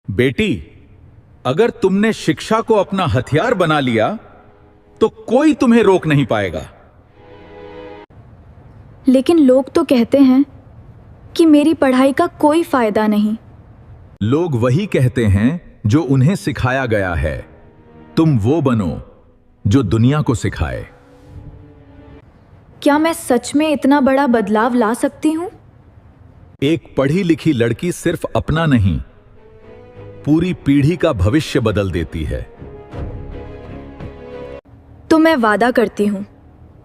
बेटी, अगर तुमने शिक्षा को अपना हथियार बना लिया तो कोई तुम्हें रोक नहीं पाएगा। लेकिन लोग तो कहते हैं कि मेरी पढ़ाई का कोई फायदा नहीं। लोग वही कहते हैं जो उन्हें सिखाया गया है। तुम वो बनो जो दुनिया को सिखाए। क्या मैं सच में इतना बड़ा बदलाव ला सकती हूँ? एक पढ़ी लिखी लड़की सिर्फ अपना नहीं, पूरी पीढ़ी का भविष्य बदल देती है। तो मैं वादा करती हूँ,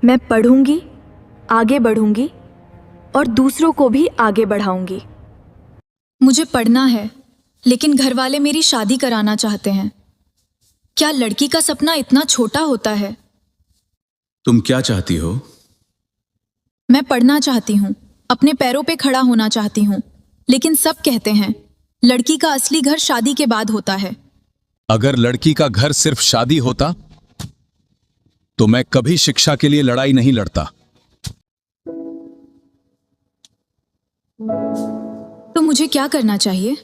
मैं पढ़ूंगी, आगे बढ़ूंगी और दूसरों को भी आगे बढ़ाऊंगी। मुझे पढ़ना है, लेकिन घर वाले मेरी शादी कराना चाहते हैं। क्या लड़की का सपना इतना छोटा होता है? तुम क्या चाहती हो? मैं पढ़ना चाहती हूँ, अपने पैरों पे खड़ा होना चाहती हूँ, लेकिन सब कहते हैं लड़की का असली घर शादी के बाद होता है। अगर लड़की का घर सिर्फ शादी होता तो मैं कभी शिक्षा के लिए लड़ाई नहीं लड़ता। तो मुझे क्या करना चाहिए?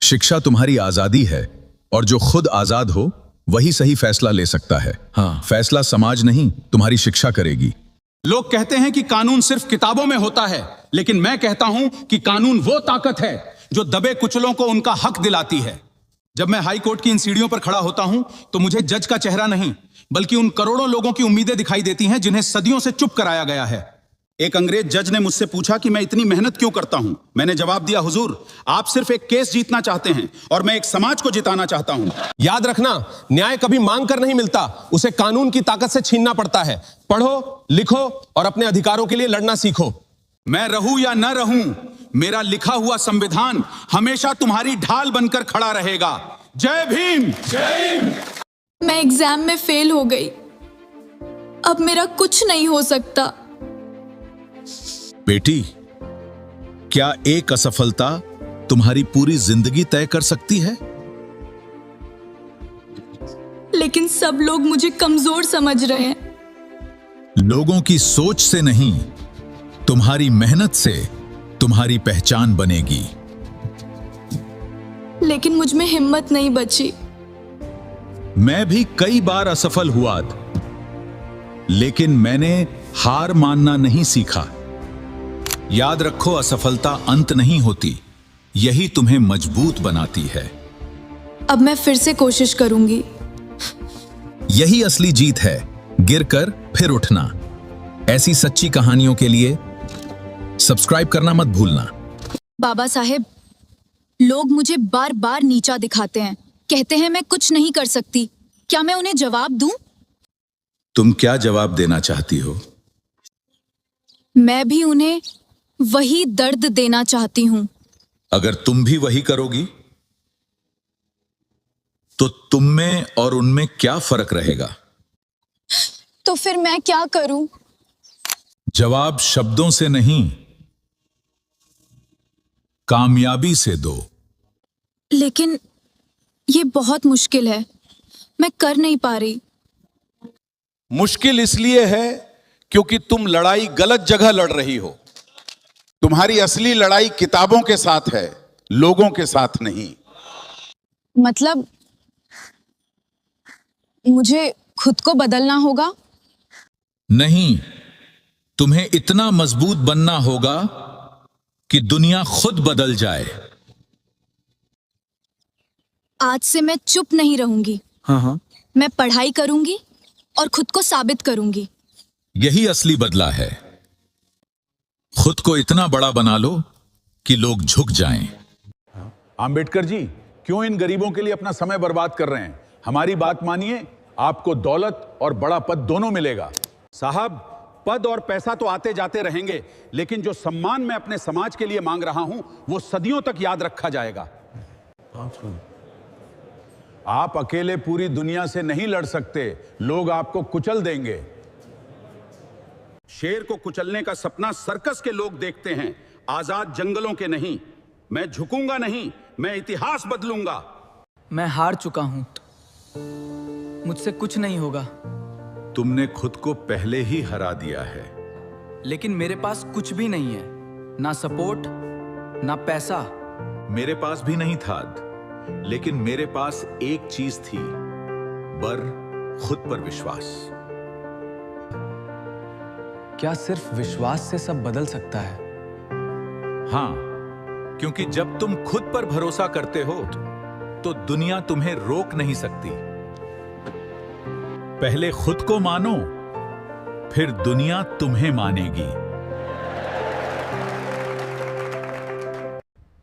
शिक्षा तुम्हारी आजादी है और जो खुद आजाद हो वही सही फैसला ले सकता है। हाँ, फैसला समाज नहीं, तुम्हारी शिक्षा करेगी। लोग कहते हैं कि कानून सिर्फ किताबों में होता है, लेकिन मैं कहता हूं कि कानून वो ताकत है जो दबे कुचलों को उनका हक दिलाती है। जब मैं हाई कोर्ट की इन सीढ़ियों पर खड़ा होता हूं तो मुझे जज का चेहरा नहीं, बल्कि उन करोड़ों लोगों की उम्मीदें दिखाई देती हैं जिन्हें सदियों से चुप कराया गया है। एक अंग्रेज जज ने मुझसे पूछा कि मैं इतनी मेहनत क्यों करता हूं। मैंने जवाब दिया, हुजूर, आप सिर्फ एक केस जीतना चाहते हैं और मैं एक समाज को जिताना चाहता हूं। याद रखना, न्याय कभी मांग कर नहीं मिलता, उसे कानून की ताकत से छीनना पड़ता है। पढ़ो, लिखो और अपने अधिकारों के लिए लड़ना सीखो। मैं रहूं या न रहूं, मेरा लिखा हुआ संविधान हमेशा तुम्हारी ढाल बनकर खड़ा रहेगा। जय भीम। जय भीम। मैं एग्जाम में फेल हो गई, अब मेरा कुछ नहीं हो सकता। बेटी, क्या एक असफलता तुम्हारी पूरी जिंदगी तय कर सकती है? लेकिन सब लोग मुझे कमजोर समझ रहे हैं। लोगों की सोच से नहीं, तुम्हारी मेहनत से तुम्हारी पहचान बनेगी। लेकिन मुझ में हिम्मत नहीं बची। मैं भी कई बार असफल हुआ, लेकिन मैंने हार मानना नहीं सीखा। याद रखो, असफलता अंत नहीं होती, यही तुम्हें मजबूत बनाती है। अब मैं फिर से कोशिश करूंगी। यही असली जीत है, गिरकर फिर उठना। ऐसी सच्ची कहानियों के लिए सब्सक्राइब करना मत भूलना। बाबा साहेब, लोग मुझे बार बार नीचा दिखाते हैं, कहते हैं मैं कुछ नहीं कर सकती। क्या मैं उन्हें जवाब दूं? तुम क्या जवाब देना चाहती हो? मैं भी उन्हें वही दर्द देना चाहती हूं। अगर तुम भी वही करोगी तो तुम में और उनमें क्या फर्क रहेगा? तो फिर मैं क्या करूं? जवाब शब्दों से नहीं, कामयाबी से दो। लेकिन ये बहुत मुश्किल है, मैं कर नहीं पा रही। मुश्किल इसलिए है क्योंकि तुम लड़ाई गलत जगह लड़ रही हो। तुम्हारी असली लड़ाई किताबों के साथ है, लोगों के साथ नहीं। मतलब मुझे खुद को बदलना होगा? नहीं, तुम्हें इतना मजबूत बनना होगा कि दुनिया खुद बदल जाए। आज से मैं चुप नहीं रहूंगी। हाँ, मैं पढ़ाई करूंगी और खुद को साबित करूंगी। यही असली बदला है। खुद को इतना बड़ा बना लो कि लोग झुक जाएं। आम्बेडकर जी, क्यों इन गरीबों के लिए अपना समय बर्बाद कर रहे हैं? हमारी बात मानिए, आपको दौलत और बड़ा पद दोनों मिलेगा। साहब, पद और पैसा तो आते जाते रहेंगे, लेकिन जो सम्मान मैं अपने समाज के लिए मांग रहा हूं वो सदियों तक याद रखा जाएगा। आप अकेले पूरी दुनिया से नहीं लड़ सकते, लोग आपको कुचल देंगे। शेर को कुचलने का सपना सर्कस के लोग देखते हैं, आजाद जंगलों के नहीं। मैं झुकूंगा नहीं, मैं इतिहास बदलूंगा। मैं हार चुका हूं, मुझसे कुछ नहीं होगा। तुमने खुद को पहले ही हरा दिया है। लेकिन मेरे पास कुछ भी नहीं है, ना सपोर्ट, ना पैसा, मेरे पास भी नहीं था, लेकिन मेरे पास एक चीज थी, खुद पर विश्वास। क्या सिर्फ विश्वास से सब बदल सकता है? हां, क्योंकि जब तुम खुद पर भरोसा करते हो तो दुनिया तुम्हें रोक नहीं सकती। पहले खुद को मानो, फिर दुनिया तुम्हें मानेगी।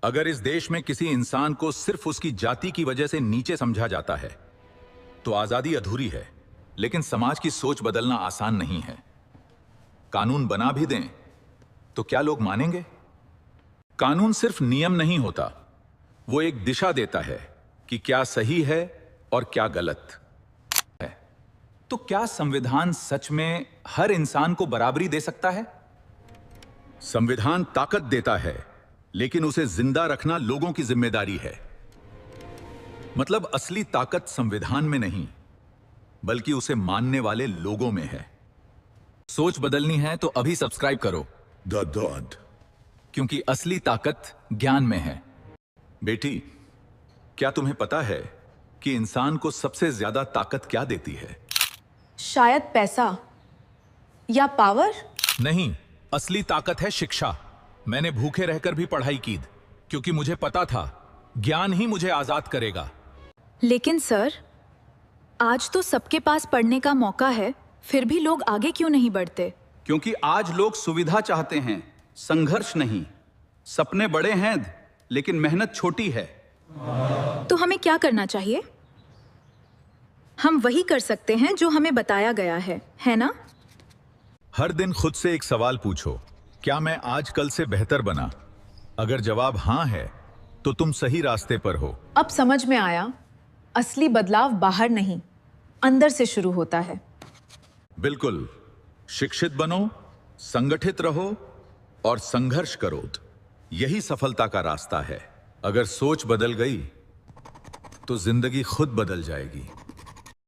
अगर इस देश में किसी इंसान को सिर्फ उसकी जाति की वजह से नीचे समझा जाता है तो आजादी अधूरी है। लेकिन समाज की सोच बदलना आसान नहीं है। कानून बना भी दें तो क्या लोग मानेंगे? कानून सिर्फ नियम नहीं होता, वो एक दिशा देता है कि क्या सही है और क्या गलत है। तो क्या संविधान सच में हर इंसान को बराबरी दे सकता है? संविधान ताकत देता है, लेकिन उसे जिंदा रखना लोगों की जिम्मेदारी है। मतलब असली ताकत संविधान में नहीं, बल्कि उसे मानने वाले लोगों में है। सोच बदलनी है तो अभी सब्सक्राइब करो द डॉट, क्योंकि असली ताकत ज्ञान में है। बेटी, क्या तुम्हें पता है कि इंसान को सबसे ज्यादा ताकत क्या देती है? शायद पैसा या पावर। नहीं, असली ताकत है शिक्षा। मैंने भूखे रहकर भी पढ़ाई की, क्योंकि मुझे पता था ज्ञान ही मुझे आजाद करेगा। लेकिन सर, आज तो सबके पास पढ़ने का मौका है, फिर भी लोग आगे क्यों नहीं बढ़ते? क्योंकि आज लोग सुविधा चाहते हैं, संघर्ष नहीं। सपने बड़े हैं लेकिन मेहनत छोटी है। तो हमें क्या करना चाहिए? हम वही कर सकते हैं जो हमें बताया गया है ना? हर दिन खुद से एक सवाल पूछो, क्या मैं आज कल से बेहतर बना? अगर जवाब हां है तो तुम सही रास्ते पर हो। अब समझ में आया, असली बदलाव बाहर नहीं, अंदर से शुरू होता है। बिल्कुल। शिक्षित बनो, संगठित रहो और संघर्ष करो। यही सफलता का रास्ता है। अगर सोच बदल गई तो जिंदगी खुद बदल जाएगी।